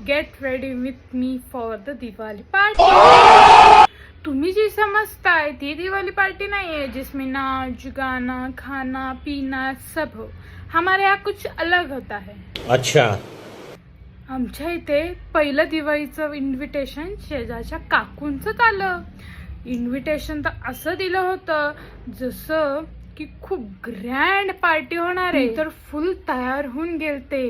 Get ready with me for the Diwali party. तुम्ही जी समझताय ती Diwali party नहीं है जिसमें नाच गाना खाना पीना सब हो। हमारे यहाँ कुछ अलग होता है। अच्छा। आमच्या इथे पहिलं दिवाळीचं इन्व्हिटेशन शेजारच्या काकूंचं आलं। इन्व्हिटेशन तर असं दिलं होतं जसं की खूप ग्रँड पार्टी होणार आहे। तर फुल तयार होऊन गेलते,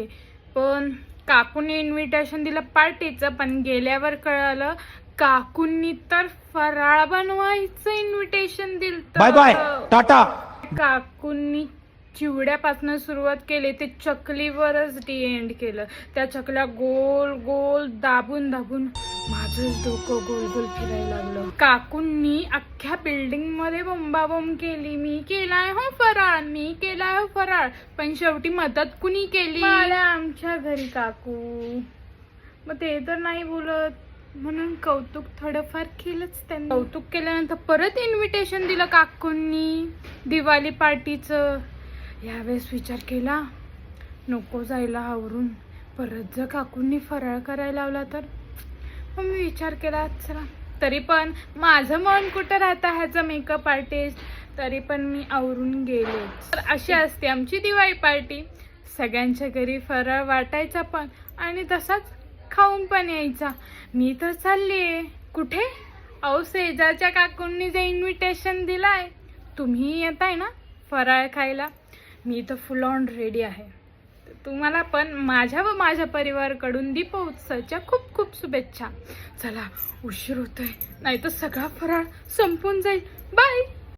पण काकूंनी इन्व्हिटेशन दिलं पार्टीचं, पण गेल्यावर कळालं काकूंनी तर फराळ बनवायचं इन्व्हिटेशन दिलं। Bye bye tata. काकूंनी चिवड्यापासून सुरुवात केली ते चकलीवरच एंड केलं। त्या चकल्या गोल गोल दाबून दाबून माझंच डोकं गोल गोल फिरायला लागलं। काकूंनी अख्ख्या बिल्डिंग मध्ये बोंबाबोंब केली, मी केलाय हो फराळ, मी केलाय हो फराळ, पण शेवटी मदत कुणी केली? आमच्या घरी काकू। मग ते तर नाही बोलत म्हणून कौतुक थोडंफार केलंच त्यांनी। कौतुक केल्यानंतर परत इन्व्हिटेशन दिलं काकूंनी दिवाळी पार्टीचं। यावेळेस विचार केला नको जायला आवरून, परत जर काकूंनी फराळ करायला लावला तर। मग मी विचार केला चला, तरी पण माझं मन कुठं राहतं ह्याचं मेकअप आर्टिस्ट, तरी पण मी आवरून गेले। तर अशी असते आमची दिवाळी पार्टी, सगळ्यांच्या घरी फराळ वाटायचा पण आणि तसाच खाऊन पण यायचा। मी तर चाललीये कुठे? अहो शेजारच्या काकूंनी जे इन्व्हिटेशन दिलाय, तुम्ही येताय ना फराळ खायला? मी तर फुल ऑन रेडी आहे। तुम्हाला पण माझ्या व माझ्या परिवाराकडून दीपोत्सवाच्या खूप खूप शुभेच्छा। चला उशीर होतोय, नाही तर सगळा फराळ संपून जाईल। बाय।